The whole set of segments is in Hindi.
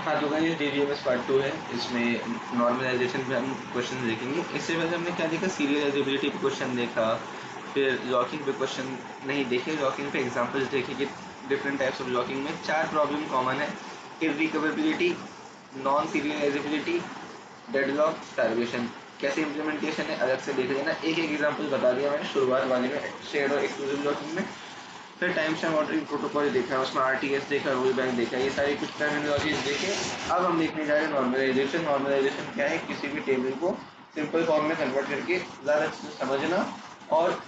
हाँ, तो गाइस DBMS पार्ट 2 है। इसमें नॉर्मलाइजेशन पे हम क्वेश्चन देखेंगे। इससे पहले हमने क्या देखा, सीरियलाइजेबिलिटी पे क्वेश्चन देखा, फिर लॉकिंग पे क्वेश्चन नहीं देखे, लॉकिंग पे एग्जांपल्स देखे कि डिफरेंट टाइप्स ऑफ लॉकिंग में 4 प्रॉब्लम कॉमन है: इररिकवरेबिलिटी, नॉन सीरियलाइजेबिलिटी, डेडलॉक, स्टारवेशन। कैसे इम्प्लीमेंटेशन है अलग से देख लेना। एक एक एग्जांपल बता दिया मैंने शुरुआत वाले में, शेयर्ड और एक्सक्लूसिव लॉकिंग में। फिर टाइम स्टैम्प ऑर्डरिंग प्रोटोकॉल देखा, उसमें RTS देखा, रोल बैक देखा, ये सारी कुछ टर्मिनोलॉजीज देखे। अब हम देखने जा रहे हैं नॉर्मलाइजेशन। नॉर्मलाइजेशन क्या है? किसी भी टेबल को सिंपल फॉर्म में कन्वर्ट करके ज़्यादा अच्छे से समझना और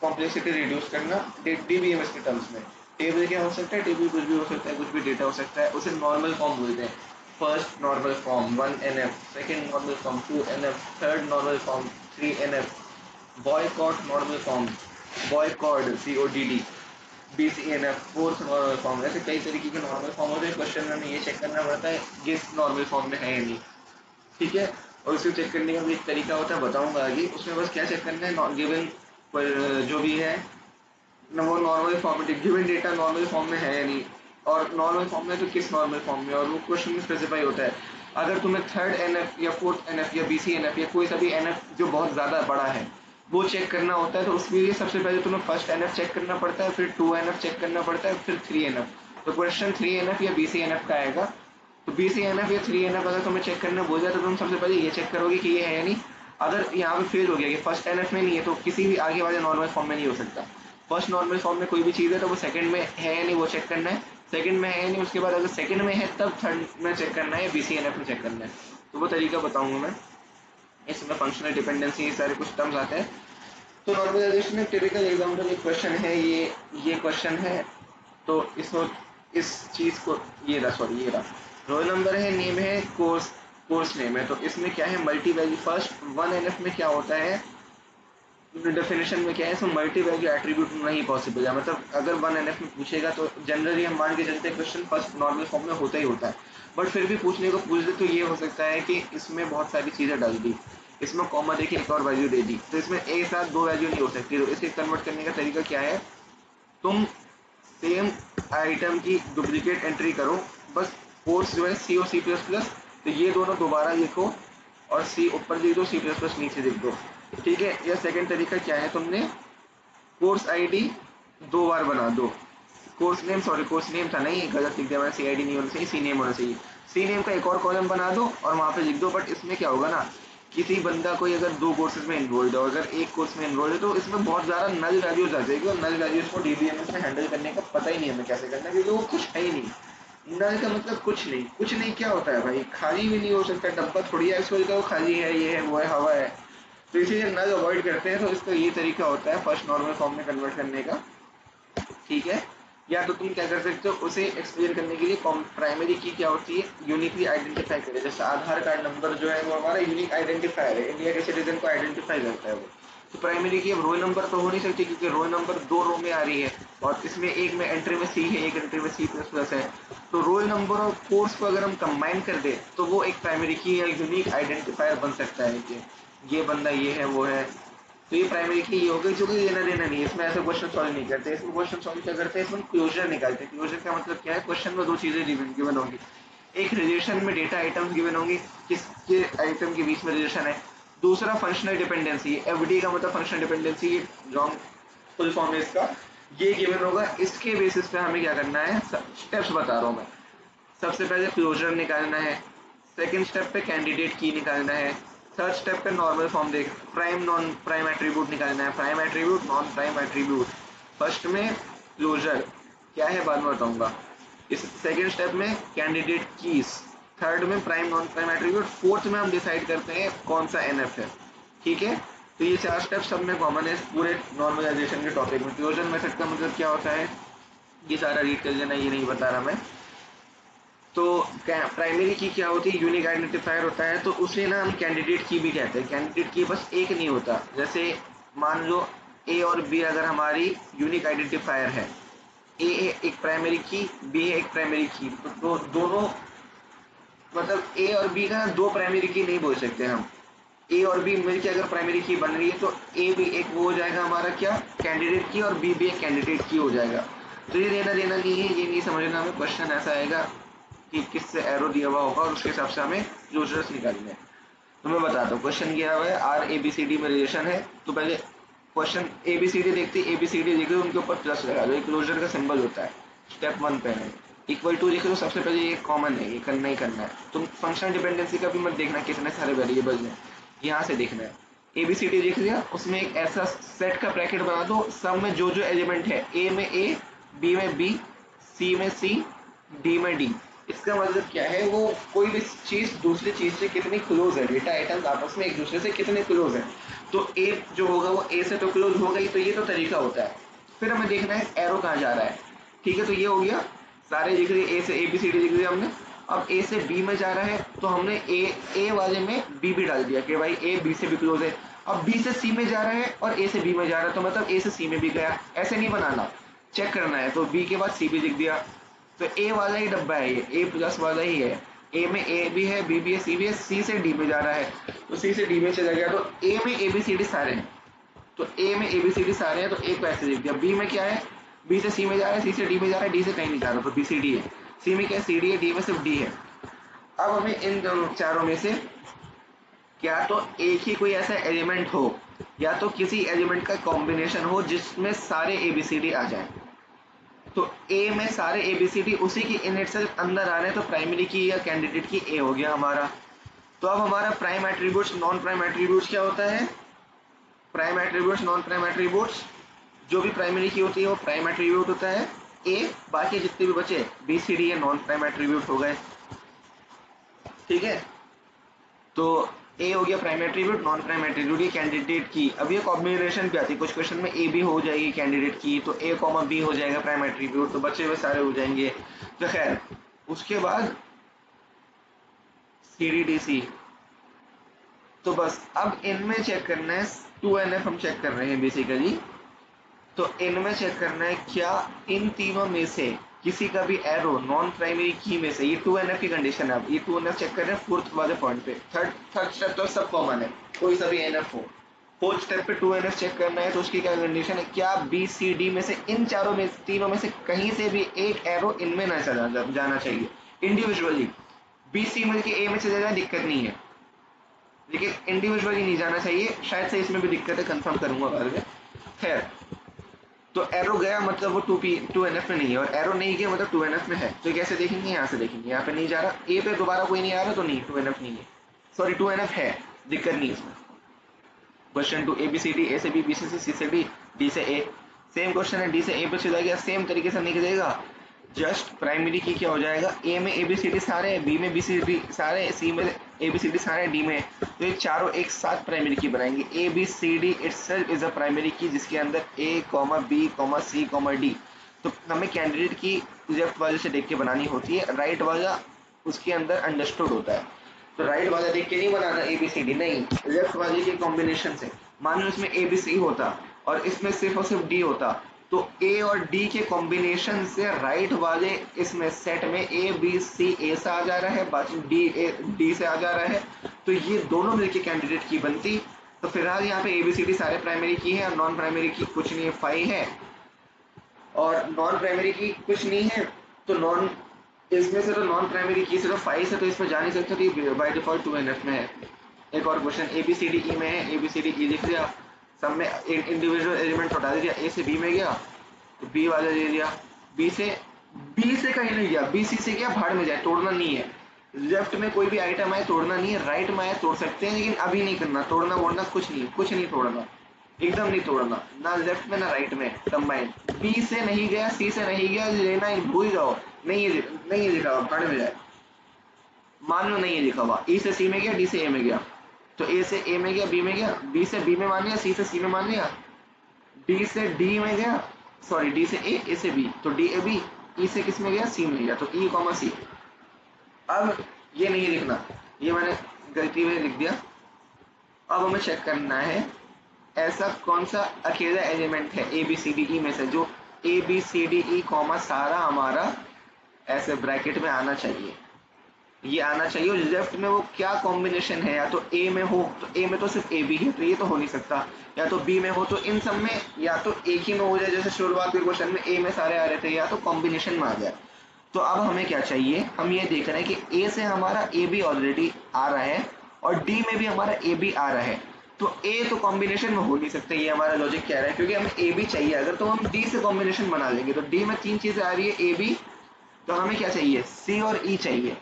कॉम्प्लेक्सिटी रिड्यूस करना DBMS के टर्म्स में। टेबल क्या हो सकता है? टेबल कुछ भी हो सकता है, कुछ भी डेटा हो सकता है, उसे नॉर्मल फॉर्म बोलते हैं। First normal form 1NF, second normal form 2NF, third normal form 3NF, boycott normal form, boycott CODD, BCNF fourth normal form. ऐसे कई तरीके के नॉर्मल फॉर्म होते हैं। क्वेश्चन में हमें ये चेक करना पड़ता है किस नॉर्मल फॉर्म में है या नहीं, ठीक है। और उसको चेक करने का भी एक तरीका होता है, बताऊंगा आगे। उसमें बस क्या चेक करना है, गिवन जो भी है वो नॉर्मल फॉर्म में, गिवन डेटा नॉर्मल फॉर्म में है या नहीं, और नॉर्मल फॉर्म में तो किस नॉर्मल फॉर्म में, और वो क्वेश्चन में स्पेसिफाई होता है। अगर तुम्हें थर्ड NF या फोर्थ NF या BCNF या कोई सा भी NF जो बहुत ज़्यादा बड़ा है वो चेक करना होता है, तो उसके लिए सबसे पहले तुम्हें फर्स्ट NF चेक करना पड़ता है, फिर 2NF चेक करना पड़ता है, फिर 3NF। तो क्वेश्चन 3NF या BCNF का आएगा। तो BCNF या 3NF अगर तुम्हें चेक करना बोल जाए तो तुम सबसे पहले ये चेक करोगे कि ये है या नहीं। अगर यहाँ पे फेल हो गया कि फर्स्ट NF में नहीं है, तो किसी भी आगे वाले नॉर्मल फॉर्म में नहीं हो सकता। फर्स्ट नॉर्मल फॉर्म में कोई भी चीज़ है तो वो सेकंड में है या नहीं वो चेक करना है, सेकंड में है या नहीं, उसके बाद अगर सेकंड में है तब थर्ड में चेक करना है या BCNF में चेक करना है। तो वो तरीका बताऊंगा मैं। इसमें फंक्शनल डिपेंडेंसी, ये सारे कुछ टर्म्स आते हैं। तो नॉर्मलाइजेशन में टिपिकल एग्जांपल एक क्वेश्चन है, ये क्वेश्चन है। तो इसको इस चीज़ को ये रहा, सॉरी ये रहा, रोल नंबर है, नेम है, कोर्स नेम है। तो इसमें क्या है, मल्टी वैल्यू। फर्स्ट 1NF में क्या होता है, डेफिनेशन में क्या है, इसमें मल्टी वैल्यू एट्रीब्यूट नहीं पॉसिबल है। मतलब अगर 1NF में पूछेगा तो जनरली हम मान के चलते हैं क्वेश्चन फर्स्ट नॉर्मल फॉर्म में होता ही होता है। बट फिर भी पूछने को पूछ दे तो ये हो सकता है कि इसमें बहुत सारी चीज़ें डाल दी, इसमें कॉमा देके एक और वैल्यू दे दी, तो इसमें एक साथ दो वैल्यू नहीं हो सकती। तो इसे कन्वर्ट करने का तरीका क्या है, तुम सेम आइटम की डुप्लीकेट एंट्री करो। बस कोर्स जो है C और C++, तो ये दोनों दोबारा लिखो और C ऊपर लिख दो, C++ नीचे लिख दो, ठीक है। या सेकंड तरीका क्या है, तुमने कोर्स ID दो बार बना दो, course name, sorry course name था नहीं, गलत लिख दिया मैंने, CID नहीं होना चाहिए, C नेम होना चाहिए। C नेम का एक और कॉलम बना दो और वहाँ पे लिख दो। बट इसमें क्या होगा ना, किसी बंदा कोई अगर दो कोर्सेज में इनरोल्ड है, अगर एक कोर्स में इनरोल्ड है, तो इसमें बहुत ज़्यादा नल वैल्यूज आ जाएगी, और नल वैल्यूज को DBMS में हैंडल करने का पता ही नहीं हमें कैसे करना है, क्योंकि वो कुछ है ही नहीं। नल का मतलब कुछ नहीं, कुछ नहीं क्या होता है भाई, खाली भी नहीं हो सकता, डब्बा थोड़ी है इसको वो खाली है, ये है वो है, हवा है। तो इसीलिए नल अवॉइड करते हैं। तो इसका ये तरीका होता है फर्स्ट नॉर्मल फॉर्म में कन्वर्ट करने का, ठीक है। या तो तुम क्या कर सकते हो, उसे एक्सप्लेन करने के लिए प्राइमरी की क्या होती है, यूनिकली आइडेंटिफाई करे। जैसे आधार कार्ड नंबर जो है वो हमारा यूनिक आइडेंटिफायर है, इंडिया के सिटीजन को आइडेंटिफाई करता है वो। तो प्राइमरी की अब रोल नंबर तो हो नहीं सकती, क्योंकि रोल नंबर दो रो में आ रही है, और इसमें एक में एंट्री में C है, एक एंट्री में C++ है। तो रोल नंबर और कोर्स को अगर हम कंबाइन कर दे तो वो एक प्राइमरी की या यूनिक आइडेंटिफायर बन सकता है कि ये बंदा ये है वो है। तो ये प्राइमरी की ये हो गई, जो कि लेना देना नहीं है, इसमें ऐसे क्वेश्चन सॉल्व नहीं करते। इसमें क्वेश्चन सॉल्व क्या करते हैं, इसमें क्लोजर निकालते हैं। क्लोजर का मतलब क्या है, क्वेश्चन में दो चीजें गिवन होंगी, एक रिलेशन में डेटा आइटम्स गिवन होंगी, किसके आइटम के बीच में रिलेशन है। दूसरा फंक्शनल डिपेंडेंसी, FD का मतलब फंक्शनल डिपेंडेंसी, ये लॉन्ग फुल फॉर्म है इसका, ये गिवन होगा। इसके बेसिस पे हमें क्या करना है, स्टेप्स बता रहा हूँ मैं। सबसे पहले क्लोजर निकालना है, सेकंड स्टेप पे कैंडिडेट की निकालना है, थर्ड स्टेप पे नॉर्मल फॉर्म देख प्राइम नॉन प्राइम एट्रीब्यूट निकालना है, prime attribute non prime attribute. First में क्लोजर क्या है बाद में बताऊंगा। इस सेकंड स्टेप में कैंडिडेट कीज, थर्ड में prime non prime attribute, fourth में हम डिसाइड करते हैं कौन सा NF है, ठीक है। तो ये चार स्टेप सब में कॉमन है पूरे नॉर्मलाइजेशन के टॉपिक में। क्लोजर मेथड का मतलब क्या होता है, ये सारा रीड कर लेना, ये नहीं बता रहा मैं। तो प्राइमरी की क्या होती है, यूनिक आइडेंटिफायर होता है, तो उसे ना हम कैंडिडेट की भी कहते हैं। कैंडिडेट की बस एक नहीं होता, जैसे मान लो A और B अगर हमारी यूनिक आइडेंटिफायर है, A एक प्राइमरी की, B है एक प्राइमरी की, तो दोनों मतलब A और B का दो प्राइमरी की नहीं बोल सकते हम। A और B मिलकर अगर प्राइमरी की बन रही है तो A भी एक वो हो जाएगा हमारा क्या, कैंडिडेट की, और B भी एक कैंडिडेट की हो जाएगा। तो ये देना देना नहीं है, ये नहीं समझना हमें, क्वेश्चन ऐसा आएगा कि किससे एरो दिया हुआ होगा और उसके हिसाब से हमें क्लोजर्स निकालने हैं। तो मैं बताता हूँ, क्वेश्चन किया हुआ है R A B C D में रिलेशन है, तो पहले question A B C D देखते, ए बी सी डी देखे उनके ऊपर प्लस लगा दो, क्लोजर का सिंबल होता है स्टेप 1 पे है। इक्वल टू देखे तो सबसे पहले ये कॉमन है, ये करना ही करना है। तुम फंक्शनल डिपेंडेंसी का भी मत देखना कितने सारे वेरिएबल्स हैं, यहाँ से देखना है। ए बी सी डी देख लिया, उसमें एक ऐसा सेट का ब्रैकेट बना दो, सब में जो जो एलिमेंट है, ए में ए, बी में बी, सी में सी, डी में डी। इसका मतलब क्या है, वो कोई भी चीज दूसरी चीज से कितनी क्लोज है, डेटा आइटम्स आपस में एक दूसरे से कितने क्लोज है। तो ए जो होगा वो ए से तो क्लोज होगा ही, तो ये तो तरीका होता है। फिर हमें देखना है एरो कहाँ जा रहा है। ठीक है, तो ये हो गया, सारे लिख दिए, ए से ए बी सी डी लिख दिया हमने। अब ए से बी में जा रहा है तो हमने ए वाले में बी भी डाल दिया कि भाई ए बी से भी क्लोज है। अब बी से सी में जा रहा है और ए से बी में जा रहा है, तो मतलब ए से सी में भी गया। ऐसे नहीं बनाना, चेक करना है, तो बी के बाद सी भी लिख दिया। तो ए वाला ही डब्बा है, ये ए प्लस वाला ही है। ए में ए भी है, बी भी है, सी भी है, सी से डी में जा रहा है, तो सी से डी में चला गया। तो ए में ए बी सी डी सारे हैं, तो ए में ए बी सी डी सारे हैं, तो ए को ऐसे लिख दिया। बी में क्या है, बी से सी में जा रहा है, सी से डी में जा रहा है, डी से कहीं नहीं जा रहा, तो बी सी डी है। सी में क्या है, सी डी है, डी में सिर्फ डी है। अब हमें इन दोनों चारों में से क्या तो एक ही कोई ऐसा एलिमेंट हो, या तो किसी एलिमेंट का कॉम्बिनेशन हो जिसमें सारे ए बी सी डी आ जाए। तो ए में सारे ए बी सी डी उसी की इन इटसेल्फ अंदर आ रहे हैं, तो प्राइमरी की या कैंडिडेट की ए हो गया हमारा। तो अब हमारा prime attributes non prime attributes क्या होता है, prime attributes non prime attributes, जो भी प्राइमरी की होती है वो प्राइम एट्रीब्यूट होता है ए, बाकी जितने भी बचे बी सी डी ये नॉन प्राइम एट्रीब्यूट हो गए। ठीक है, तो ए हो गया prime attribute, non prime attribute ये कैंडिडेट की। अब ये कॉम्बिनेशन भी आती है, कुछ क्वेश्चन में ए भी हो जाएगी कैंडिडेट की, तो ए कॉमा बी हो जाएगा प्राइम एट्रीब्यूट, तो बचे हुए सारे हो जाएंगे। तो खैर, उसके बाद सी डी डी सी, तो बस अब इनमें चेक करना है, 2NF हम चेक कर रहे हैं बेसिकली। तो इनमें चेक करना है क्या इन तीनों में से किसी का भी एरो नॉन प्राइमरी की में से, ये 2NF की कंडीशन है। अब ये 2NF चेक कर रहे हैं फोर्थ वाले पॉइंट पे, थर्ड स्टेप तो सब कॉमन है, कोई सा भी NF हो। फोर्थ स्टेप पे 2NF चेक करना है, तो उसकी क्या कंडीशन है, क्या बी सी डी में से इन चारों में तीनों में से कहीं से भी एक एरो इनमें ना चला जाना चाहिए इंडिविजुअली। बी सी में ए में चला जाए दिक्कत नहीं है, लेकिन इंडिविजुअली नहीं जाना चाहिए। शायद से इसमें भी दिक्कत है, कंफर्म करूंगा बाद में। खैर, तो एरो गया मतलब वो 2NF में नहीं है, और एरो नहीं गया मतलब 2NF में है। तो कैसे देखेंगे, यहाँ से देखेंगे, यहाँ पे नहीं जा रहा, ए पे दोबारा कोई नहीं आ रहा, तो नहीं 2NF नहीं है, सॉरी 2NF है, दिक्कत नहीं इसमें। Question 2 A B C D, A से बी, बी से सी, सी से डी, डी से ए। सेम क्वेश्चन है, डी से ए पे चला गया, सेम तरीके से निकलेगा। जस्ट प्राइमरी की क्या हो जाएगा, ए में ए बी सी डी सारे हैं, बी में बी सी डी सारे, सी में ए बी सी डी सारे, डी में, तो ये चारों एक साथ प्राइमरी की बनाएंगे। A B C D itself is a primary key, जिसके अंदर A comma B comma C comma D. तो हमें कैंडिडेट की लेफ्ट वाले से देख के बनानी होती है, राइट वाला उसके अंदर अंडरस्टूड होता है। तो राइट वाला देख के नहीं बनाना ए बी सी डी, नहीं, लेफ्ट वाले के कॉम्बिनेशन से। मान लो इसमें ए बी सी होता और इसमें सिर्फ और सिर्फ डी होता, तो ए और डी के कॉम्बिनेशन से राइट वाले इसमें सेट में ए बी सी ए से आ जा रहा है, बाकी डी से आ जा रहा है, तो ये दोनों मिलके कैंडिडेट की बनती। तो फिलहाल यहाँ पे ए बी सी डी सारे प्राइमरी की है और नॉन प्राइमरी की कुछ नहीं है, 5 है, और नॉन प्राइमरी की कुछ नहीं है। तो नॉन, इसमें से तो नॉन प्राइमरी की सिर्फ 5 है, तो इसमें जा नहीं सकते, तो ये बाय डिफॉल्ट 2NF में है। एक और question, A B C D E में है, ए बी सी डी ई लिख दिया, सब में इंडिविजुअल एलिमेंट हटा दिया, ए से बी में गया तो बी वाला ले लिया, बी से कहीं नहीं गया, बी सी से गया, भाड़ में जाए, तोड़ना नहीं है। लेफ्ट में कोई भी आइटम आए तोड़ना नहीं है, राइट में आए तोड़ सकते हैं, लेकिन अभी नहीं करना, तोड़ना वोड़ना कुछ नहीं, कुछ नहीं तोड़ना, एकदम नहीं तोड़ना, ना लेफ्ट में ना राइट में कंबाइन। बी से नहीं गया, सी से नहीं गया, लेना ही भूल जाओ, नहीं लिखा हुआ, भाड़ में जाए। मान लो नहीं है लिखा हुआ, ई से सी में गया, डी से ए में गया, तो ए से ए में गया, बी में गया, बी से बी में मान लिया, सी से सी में मान लिया, डी से डी में गया, सॉरी डी से ए से बी, तो डी ए बी, ई से किस में गया, सी में गया, तो ई कॉमा सी। अब ये नहीं लिखना, ये मैंने गलती में लिख दिया। अब हमें चेक करना है ऐसा कौन सा अकेला एलिमेंट है A B C D E में से जो A B C D E comma सारा हमारा ऐसे ब्रैकेट में आना चाहिए, ये आना चाहिए। और लेफ्ट में वो क्या कॉम्बिनेशन है, या तो ए में हो, तो ए में तो सिर्फ ए बी है, तो ये तो हो नहीं सकता, या तो बी में हो, तो इन सब में या तो एक ही में हो जाए, जैसे शुरुआत के क्वेश्चन में ए में सारे आ रहे थे, या तो कॉम्बिनेशन में आ जाए। तो अब हमें क्या चाहिए, हम ये देख रहे हैं कि ए से हमारा ए बी ऑलरेडी आ रहा है और डी में भी हमारा ए बी आ रहा है, तो ए तो कॉम्बिनेशन में हो नहीं सकता, ये हमारा लॉजिक कह रहा है, क्योंकि हमें ए बी चाहिए अगर, तो हम डी से कॉम्बिनेशन बना लेंगे। तो डी में 3 चीजें आ रही है ए बी, तो हमें क्या चाहिए, सी और ई चाहिए।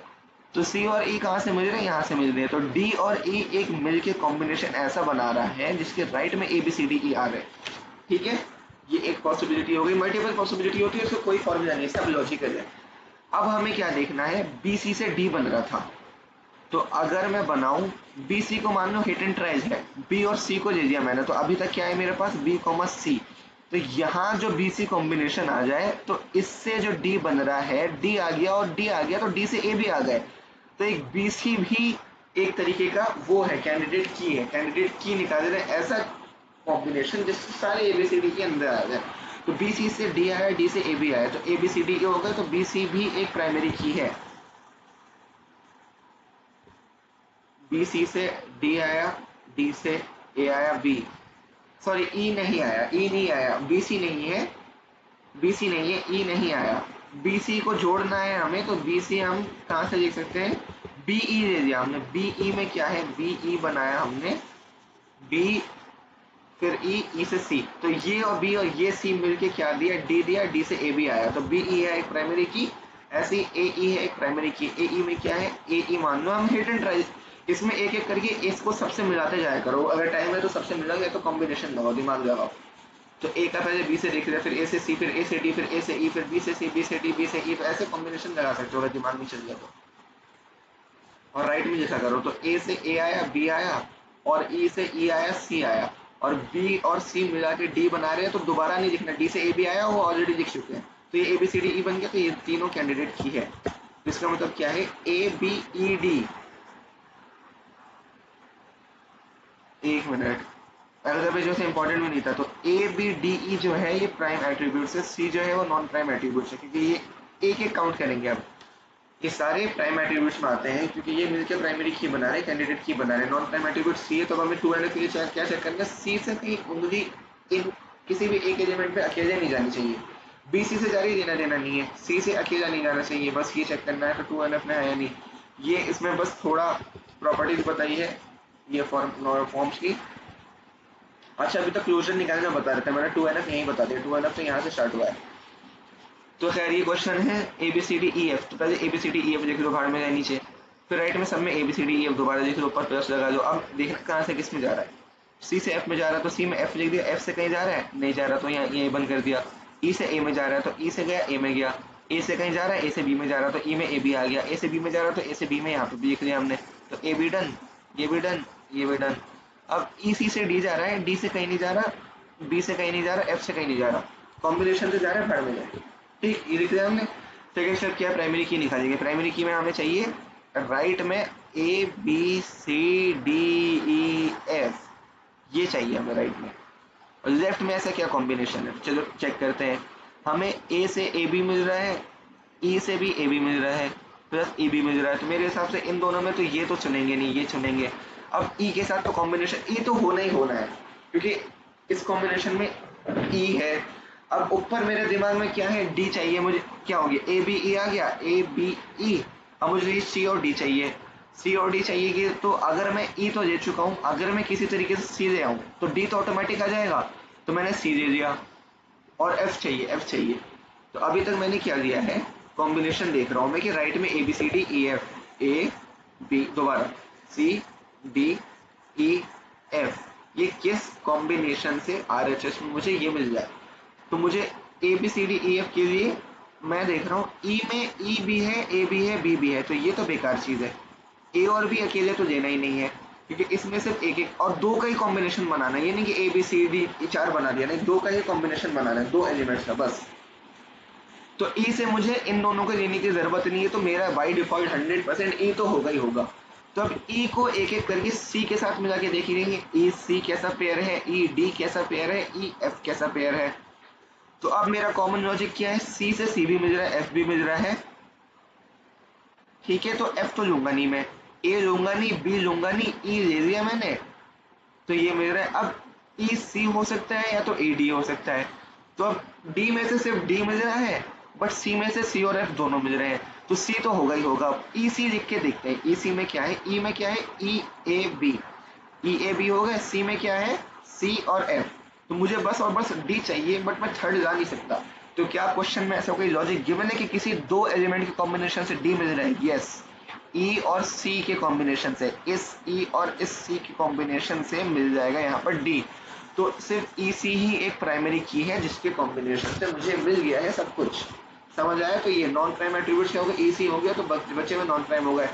तो सी और ई कहाँ से मिल रहे हैं, यहाँ से मिल रहे हैं। तो डी और ई एक मिलके कॉम्बिनेशन ऐसा बना रहा है जिसके राइट में ए बी सी डी ई आ रहे हैं। ठीक है, ये एक पॉसिबिलिटी हो गई। मल्टीपल पॉसिबिलिटी होती है, उसको कोई फॉर्मूला नहीं, सब लॉजिकल है। अब हमें क्या देखना है, बी सी से डी बन रहा था, तो अगर मैं बनाऊं बी सी को, मान लो हिट एंड ट्राइज है, बी और सी को ले लिया मैंने, तो अभी तक क्या है मेरे पास, बी कॉमा सी। तो यहाँ जो बी सी कॉम्बिनेशन आ जाए, तो इससे जो डी बन रहा है, डी आ गया और डी आ गया, तो डी से ए भी आ गए, तो एक बी सी भी एक तरीके का वो है, कैंडिडेट की है, कैंडिडेट की निकाल रहे हैं, ऐसा कॉम्बिनेशन जिससे सारे ए बी सी डी के अंदर आ जाए। तो बी सी से डी आया, डी से ए बी आया, तो ए बी सी डी हो गए, तो बी सी भी एक प्राइमरी की है। बी सी से डी आया, डी से ए आया, बी, सॉरी ई नहीं आया, ई नहीं आया, बी सी नहीं है, बी सी नहीं है, ई नहीं आया। बी सी को जोड़ना है हमें, तो बी सी हम कहाँ से लिख सकते हैं, बी ई दे दिया हमने, बी ई में क्या है, बी ई बनाया हमने, बी फिर ई से सी, तो ये और बी और ये सी मिलके क्या दिया, डी दिया, डी से ए बी आया, तो बी ई है एक प्राइमरी की, ऐसी ए ई है एक प्राइमरी की। ए ई में क्या है, ए ई मान लो हम हिट एंड ट्राई, इसमें एक एक करके इसको सबसे मिलाते जाया करो, अगर टाइम है तो सबसे मिला गया तो कॉम्बिनेशन लगाओ, दिमाग लगाओ। तो ए का पहले बी से देख लिया, फिर ए से सी, फिर ए से डी, फिर ए से ई, फिर बी से सी, बी से डी, बी से ई, तो ऐसे कॉम्बिनेशन लगा सकते हो अगर दिमाग में चल गया तो। और राइट में जैसा करो, तो ए से ए आया, बी आया, और ई से ई आया, सी आया, और बी और सी मिला के डी बना रहे हैं, तो दोबारा नहीं लिखना, डी से ए बी आया, वो ऑलरेडी लिख चुके हैं, तो ये ए बी सी डी ई बन गया, तो ये तीनों कैंडिडेट की है। इसका मतलब क्या है, ए बी ई डी, एक मिनट, अगर पे जो से इंपॉर्टेंट भी नहीं था, तो ए बी डी ई जो है ये प्राइम एट्रीब्यूट है, सी जो है वो नॉन प्राइम एट्रीब्यूट है, क्योंकि ये एक एक काउंट करेंगे अब, ये सारे प्राइम एट्रीब्यूट्स में आते हैं, क्योंकि ये मिलकर प्राइमरी की बना रहे हैं, कैंडिडेट की बना रहे हैं। नॉन प्राइम एट्रीब्यूट सी है, तो हमें 2 एन एफ के लिए क्या चेक करेंगे, सी से कहीं उंगली इन किसी भी एक एलिमेंट पे अकेले नहीं जानी चाहिए, बी सी से जारी देना देना नहीं है, सी से अकेला नहीं जाना चाहिए, बस ये चेक करना है तो 2 एन एफ में है या नहीं। ये इसमें बस थोड़ा प्रॉपर्टीज बताई है ये फॉर्म्स की। अच्छा, अभी तक क्लोजर निकालना बता रहे थे, मैंने 2 एन एफ यहीं बता दिया, 2 एन एफ तो यहाँ से स्टार्ट हुआ है। तो खैर ये क्वेश्चन है A B C D E F, तो पहले A B C D E F लिख लो, भाड़ में जाए नीचे, फिर राइट में सब में A B C D E F दोबारा लिख लो, ऊपर प्लस लगा दो। अब देखना कहाँ से किस में जा रहा है, सी से एफ में जा रहा है तो सी में एफ लिख दिया, एफ से कहीं जा रहा है नहीं जा रहा, तो यहाँ ये बंद कर दिया। ई से ए में जा रहा है तो ई से गया, ए में गया, ए से कहीं जा रहा है, ए से बी में जा रहा है तो ई में ए बी आ गया, ए से बी में जा रहा है तो ए से बी में यहाँ पे भी लिख लिया हमने, तो ए बी डन, ये भी डन, ये भी डन। अब ई सी से डी जा रहा है, डी से कहीं नहीं जा रहा, बी से कहीं नहीं जा रहा, एफ से कहीं नहीं जा रहा, कॉम्बिनेशन से जा रहा है, भाड़ में जाए। ठीक, ये लिख दिया हमने। सेकेंड स्टेप क्या है, प्राइमरी की निकालेंगे। प्राइमरी की में हमें चाहिए राइट में A B C D E F, ये चाहिए हमें राइट में, और लेफ्ट में ऐसा क्या कॉम्बिनेशन है, चलो चेक करते हैं। हमें ए से ए बी मिल रहा है, ई से भी ए बी मिल रहा है, प्लस ई बी मिल रहा है, तो मेरे हिसाब से इन दोनों में तो ये तो चुनेंगे नहीं, ये चुनेंगे। अब ई के साथ तो कॉम्बिनेशन ई तो होना ही होना है, क्योंकि इस कॉम्बिनेशन में ई है। अब ऊपर मेरे दिमाग में क्या है, डी चाहिए मुझे, क्या हो गया, ए बी ई आ गया, ए बी ई। अब मुझे सी और डी चाहिए, सी और डी चाहिए कि, तो अगर मैं ई तो ले चुका हूँ, अगर मैं किसी तरीके से सी ले आऊँ तो डी तो ऑटोमेटिक आ जाएगा, तो मैंने सी ले लिया, और एफ चाहिए, एफ चाहिए। तो अभी तक मैंने क्या लिया है, कॉम्बिनेशन देख रहा हूँ मैं कि राइट में A B C D E F, A B दोबारा सी डी ई एफ, ये किस कॉम्बिनेशन से आर एच एस में मुझे ये मिल जाए। तो मुझे A B C D E F के लिए मैं देख रहा हूँ, ई में ई भी है, ए भी है, बी भी है, तो ये तो बेकार चीज़ है, ए और बी अकेले तो देना ही नहीं है, क्योंकि इसमें सिर्फ एक एक और दो का ही कॉम्बिनेशन बनाना है, ये नहीं कि ए बी सी डी 4 बना दिया, नहीं, दो का ही कॉम्बिनेशन बनाना है, 2 एलिमेंट्स का बस। तो ई से मुझे इन दोनों को लेने की जरूरत नहीं है, तो मेरा बाई डिफॉल्ट 100% ई तो होगा ही होगा। तो अब ई को एक एक करके सी के साथ मिला के देख लेंगे, ई सी कैसा पेयर है, ई डी कैसा पेयर है, ई एफ कैसा पेयर है। तो अब मेरा कॉमन लॉजिक क्या है, सी से सी भी मिल रहा है, एफ भी मिल रहा है, ठीक है, तो एफ तो लूंगा नहीं मैं, ए लूंगा नहीं, बी लूंगा नहीं, ई ले लिया मैंने, तो ये मिल रहा है। अब ई सी हो सकता है या तो ए डी हो सकता है, तो अब डी में से सिर्फ डी मिल रहा है, बट सी में से सी और एफ दोनों मिल रहे हैं, तो सी तो होगा ही होगा। ई सी लिख के देखते हैं, ई सी में क्या है, ई में क्या है, ई A B, E A B हो गया, सी में क्या है, सी और एफ। तो मुझे बस और बस डी चाहिए, बट मैं थर्ड ला नहीं सकता। तो क्या क्वेश्चन में ऐसा कोई लॉजिक गिवन है कि किसी दो एलिमेंट के कॉम्बिनेशन से डी मिल रहा है? यस, ई और सी के कॉम्बिनेशन से, इस ई और इस सी के कॉम्बिनेशन से मिल जाएगा यहाँ पर डी। तो सिर्फ ई सी ही एक प्राइमरी की है जिसके कॉम्बिनेशन से मुझे मिल गया है सब कुछ। समझ आया? तो ये नॉन प्राइम एट्रीब्यूट्स क्या हो गया, ई सी हो गया, तो बच्चे में नॉन प्राइम हो गए।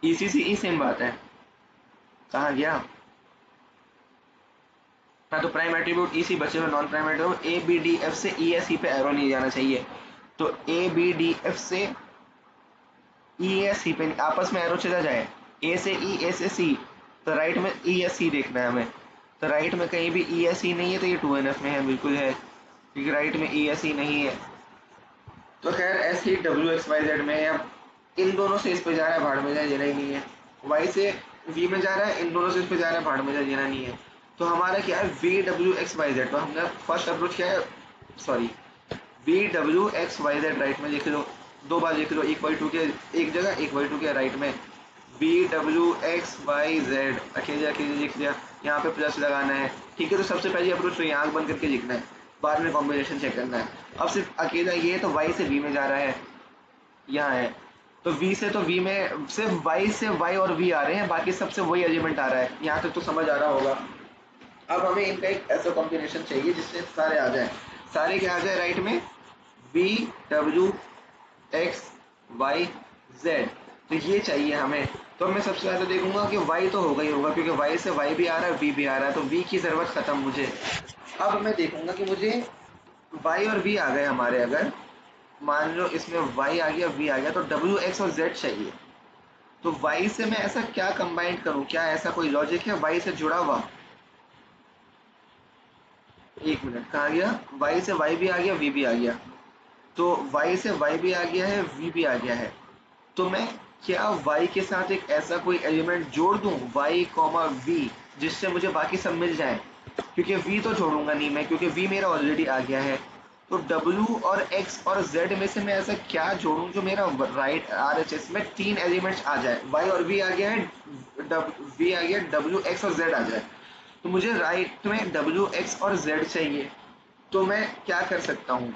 ई सी सी ई सेम बात है, कहाँ गया? हाँ, तो प्राइम एट्रीब्यूट ई सी, बचे हुए non prime attribute A B D F से ई एस ई पे एरो नहीं जाना चाहिए। तो ए बी डी एफ से ई एस सी पे आपस में एरो चला जाए, ए से ई, ए से सी, तो राइट में ई एस सी देखना है हमें। तो राइट में कहीं भी ई एस सी नहीं है, तो ये 2NF में है, बिल्कुल है, क्योंकि राइट में ई एस सी नहीं है। तो खैर ऐसे ही डब्ल्यू एक्स वाई जेड में अब इन दोनों से इस पे जा रहा है, भाड़ में जाए, जीना ही नहीं है। वाई से वी में जा रहा है, इन दोनों से इस पे जा रहा है, भाड़ में जाए, जीना नहीं है। तो हमारा क्या है, V W X Y Z. तो हमने फर्स्ट अप्रोच क्या है, sorry, V W X Y Z right में लिख लो, दो बार लिख लो, एक वाई टू के एक जगह, एक वाई टू के राइट में, V W X Y Z अकेले अकेले लिख दिया, यहाँ पे प्लस लगाना है। ठीक है, तो सबसे पहली अप्रोच तो यहाँ बंद करके लिखना है, बाद में कॉम्बिनेशन चेक करना है। अब सिर्फ अकेला ये है, तो वाई से वी में जा रहा है, यहाँ है, तो वी से, तो वी में सिर्फ वाई से वाई और वी आ रहे हैं, बाकी सबसे वही एलिमेंट आ रहा है। यहाँ तक तो समझ आ रहा होगा। अब हमें इनका एक ऐसा कॉम्बिनेशन चाहिए जिससे सारे आ जाए, सारे क्या आ जाए राइट में, V W X Y Z, तो ये चाहिए हमें। तो मैं सबसे पहले देखूंगा कि y तो होगा ही होगा, क्योंकि y से y भी आ रहा है, v भी आ रहा है, तो v की जरूरत खत्म मुझे। अब मैं देखूंगा कि मुझे y और v आ गए हमारे, अगर मान लो इसमें y आ गया, v आ गया, तो w x और z चाहिए। तो y से मैं ऐसा क्या कंबाइन करूं, क्या ऐसा कोई लॉजिक है y से जुड़ा हुआ? एक मिनट, कहाँ गया, y से y भी आ गया, v भी आ गया, तो y से y भी आ गया है, v भी आ गया है। तो मैं क्या y के साथ एक ऐसा कोई एलिमेंट जोड़ दूं, y कॉमा v, जिससे मुझे बाकी सब मिल जाए? क्योंकि v तो जोड़ूंगा नहीं मैं, क्योंकि v मेरा ऑलरेडी आ गया है। तो w और x और z में से मैं ऐसा क्या जोड़ूं जो मेरा राइट RHS में तीन एलिमेंट्स आ जाए, y और v आ गया है, v आ गया, w x और z आ जाए। तो मुझे राइट में w x और z चाहिए। तो मैं क्या कर सकता हूँ,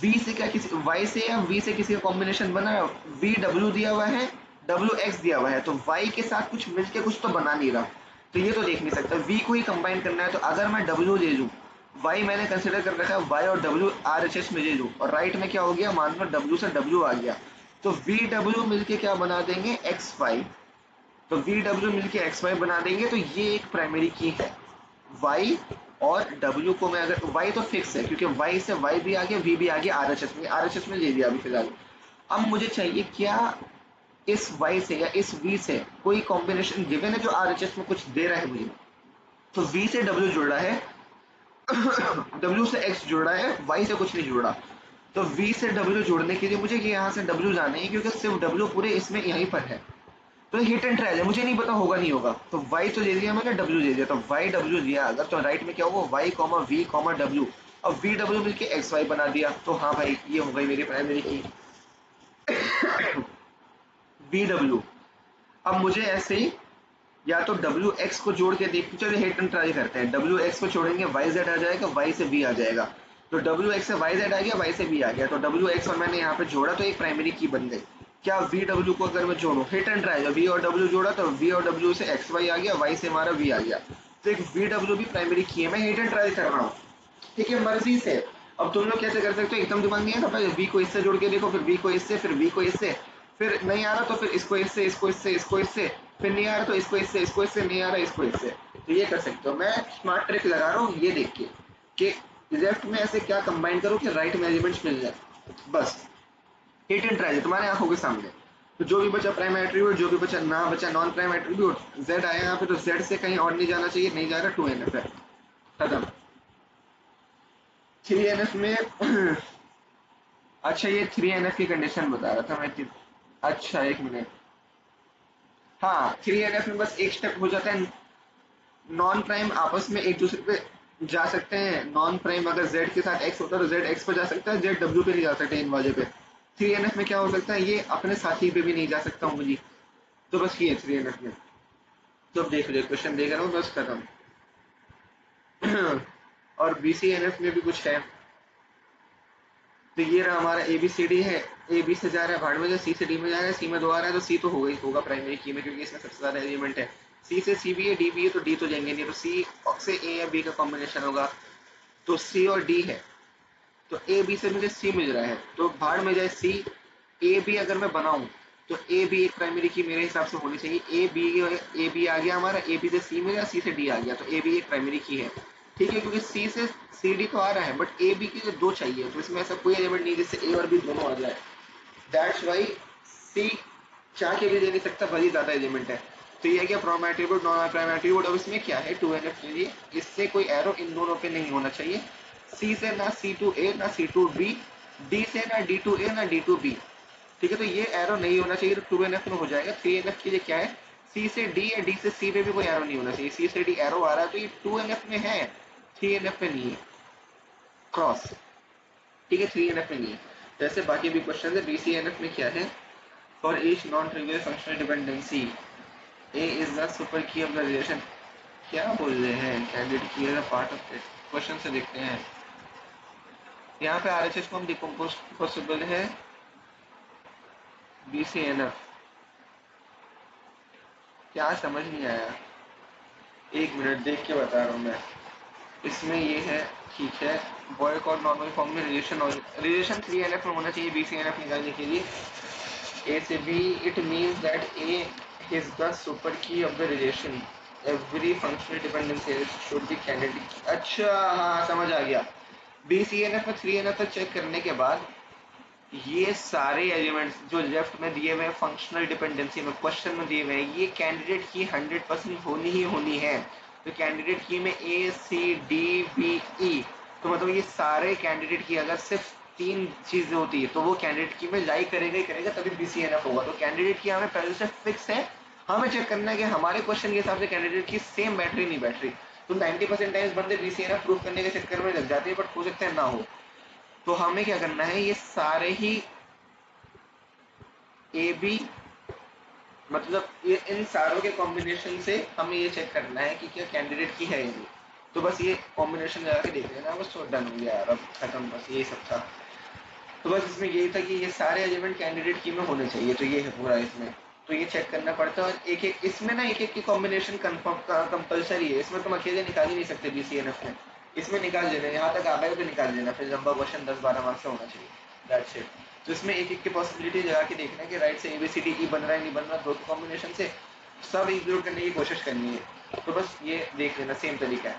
v से क्या, किसी y से या v से किसी का कॉम्बिनेशन बना है, v w दिया हुआ है, w x दिया हुआ है, तो y के साथ कुछ मिलके कुछ तो बना नहीं रहा, तो ये तो देख नहीं सकता। v को ही कंबाइन करना है, तो अगर मैं w ले लूँ, y मैंने कंसिडर कर रखा है, y और w RHS में ले लूँ, और राइट में क्या हो गया, मान लो w से w आ गया, तो v w मिलके क्या बना देंगे, xy। तो वी डब्ल्यू मिलके एक्स वाई बना देंगे, तो ये एक प्राइमरी की है। वाई और डब्ल्यू को मैं अगर, वाई तो फिक्स है क्योंकि वाई से वाई भी आ गया, वी भी आ गया, आरएचएस में ले लिया अभी फिलहाल। अब मुझे चाहिए क्या, इस वाई से या इस वी से कोई कॉम्बिनेशन गिवन है जो आरएचएस में कुछ दे रहा है मुझे। तो वी से डब्ल्यू जुड़ रहा है, डब्ल्यू से एक्स जुड़ रहा है, वाई से कुछ नहीं जुड़ रहा। तो वी से डब्ल्यू जोड़ने के लिए मुझे यहाँ से डब्ल्यू जाना है, क्योंकि सिर्फ डब्ल्यू पूरे इसमें यहीं पर है। तो हिट एंड ट्रायल है, मुझे नहीं पता होगा नहीं होगा। तो y तो ले लिया मैंने, w ले लिया, तो y w लिया अगर, तो राइट में क्या होगा, y comma v comma w। अब v w मिलके एक्स वाई बना दिया, तो हाँ भाई ये हो गई मेरी प्राइमरी की v w। अब मुझे ऐसे ही या तो w x को जोड़ के देख, चलिए हिट एंड ट्रायल करते हैं, w x को छोड़ेंगे y z आ जाएगा, y से v आ जाएगा, तो w x से y z आ गया, y से v आ गया, तो w x और मैंने यहाँ पे जोड़ा, तो एक प्राइमरी की बन गई। क्या v w को अगर मैं जोड़ूं, हिट एंड ट्रायल, v और w जोड़ा तो v और w से x y आ गया, y से हमारा v आ गया, तो एक v w भी प्राइमरी की है। मैं हिट एंड ट्रायल कर रहा हूँ, ठीक है, मर्जी से। अब तुम लोग कैसे कर सकते हो, एकदम दिमाग नहीं है, पहले v को इससे जोड़ के देखो, फिर v को इससे, फिर v को इससे, फिर नहीं आ रहा तो फिर इसको इससे, इसको इससे, इसको इससे, फिर नहीं आ रहा तो इसको इससे, इसको इससे, नहीं आ रहा इसको इससे। तो ये कर सकते हो। मैं स्मार्ट ट्रिक लगा रहा हूँ ये देख के कि लेफ्ट में ऐसे क्या कंबाइन करो कि राइट में एलिमेंट्स मिल जाए, बस। हिट एंड ट्रायल तुम्हारे आंखों के सामने। तो जो भी बचा प्राइम एट्रीब्यूट, जो भी बचा ना बचा नॉन प्राइम एट्रीब्यूट, z आया यहाँ पे, तो z से कहीं और नहीं जाना चाहिए, नहीं जा रहा, 2NF है, खत्म। 3NF में अच्छा ये 3NF की कंडीशन बता रहा था मैं। अच्छा एक मिनट, हाँ 3NF में बस एक स्टेप हो जाता है, नॉन प्राइम आपस में एक दूसरे पे जा सकते हैं नॉन प्राइम, अगर z के साथ x होता है तो z x पर जा सकता है, z w पे नहीं जा सकता इन वाले पे। 3NF में क्या हो सकता है, ये अपने साथी पे भी नहीं जा सकता हूँ जी। तो बस ये है 3NF में। तो अब देख लो क्वेश्चन देख रहा हूँ बस खत्म। और BCNF में भी कुछ है। तो ये रहा हमारा ABCD है, ए बी से जा रहा है भाड़ में, जो सी से डी में जा रहा है, सी में 2 आ रहा है तो सी तो होगा ही होगा प्राइमरी की में, क्योंकि इसमें सबसे ज्यादा एलिमेंट है। सी से सी भी है, डी भी है, तो डी तो जाएंगे नहीं, तो सी से ए या बी का कॉम्बिनेशन होगा, तो सी और डी है। तो ए बी से मुझे सी मिल रहा है, तो भाड़ में जाए सी। ए बी अगर मैं बनाऊं तो ए बी एक प्राइमरी की मेरे हिसाब से होनी चाहिए। ए बी आ गया हमारा, ए बी से सी मिला, सी से डी आ गया, तो ए बी एक प्राइमरी की है। ठीक है, क्योंकि सी से सी डी तो आ रहा है, बट ए बी की दो चाहिए, तो इसमें ऐसा कोई एलिमेंट नहीं जिससे ए और बी दोनों आ जाए। दैट्स वाई सी चाह के भी दे नहीं सकता, भली ज्यादा एलिमेंट है। तो ये क्या prime attribute non prime attribute, अब इसमें क्या है 2NF के लिए, इससे कोई एरो इन दोनों पे नहीं होना चाहिए। सी से ना C2A ना C2B, डी से ना D2A ना D2B। ठीक है, तो ये एरो नहीं होना चाहिए, तो 2NF में हो जाएगा। 3NF के लिए क्या है, सी से डी या डी से सी पे भी कोई एरो नहीं होना चाहिए। सी से डी एरो आ रहा है तो ये 2NF में है, 3NF में नहीं है, क्रॉस। ठीक है, 3NF में नहीं है। जैसे बाकी भी क्वेश्चन है, BCNF में क्या है, for each non trivial functional dependency A is the super key of the relation. क्या बोल रहे हैं, candidate key as a part of it. Question से देखते हैं। यहाँ पे RHS को हम डिकम्पोज पॉसिबल है, BCNF क्या समझ नहीं आया, एक मिनट देख के बता रहा हूँ मैं। इसमें ये है, ठीक है, बॉयकॉट नॉर्मल फॉर्म में रिलेशन, और रिलेशन 3NF में होना चाहिए BCNF निकालने के लिए। A से B, it means that A is the super key of the relation. Every functional dependency should be candidate। अच्छा हाँ समझ आ गया। BCNF में 3NF तक चेक करने के बाद ये सारे एलिमेंट्स जो लेफ्ट में दिए हुए हैं फंक्शनल डिपेंडेंसी में, क्वेश्चन में दिए हुए हैं, ये कैंडिडेट की 100% होनी ही होनी है। तो कैंडिडेट की में ACDBE, तो मतलब ये सारे कैंडिडेट की अगर सिर्फ 3 चीजें होती है तो वो कैंडिडेट की में लाई करेगा ही करेगा, तभी BCNF होगा। तो कैंडिडेट की हमें पहले से फिक्स है, हमें चेक करना है कि हमारे क्वेश्चन के हिसाब से कैंडिडेट की सेम बैटरी नहीं बैटरी। तो 90% टाइम्स बंदे BCNF प्रूव करने के चक्कर में लग जाते हैं, बट हो सकता है ना हो। तो हमें क्या करना है, ये सारे ही ए बी, मतलब ये इन सारों के कॉम्बिनेशन से हमें ये चेक करना है कि क्या कैंडिडेट की है ये। तो बस ये कॉम्बिनेशन लगा के देख लेना, बस तो डन हो गया यार, अब खत्म, बस यही सब था। तो बस इसमें यही था कि ये सारे एलिमेंट कैंडिडेट की में होने चाहिए, तो ये है पूरा इसमें। तो ये चेक करना पड़ता है, और एक एक इसमें ना एक एक की कॉम्बिनेशन कंपलसरी है, इसमें तुम अकेले निकाल ही नहीं सकते BCNF में। इसमें निकाल लेना, यहाँ तक आ गए तो निकाल लेना, फिर लंबा क्वेश्चन 10-12 मार्क्स का होना चाहिए, दैट्स इट। तो इसमें एक एक की पॉसिबिलिटी लगा के देखना है कि राइट से ABCDE बन रहा है नहीं बन रहा, दो कॉम्बिनेशन से सब इंक्लूड करने की कोशिश करनी है। तो बस ये देख लेना, सेम तरीका है।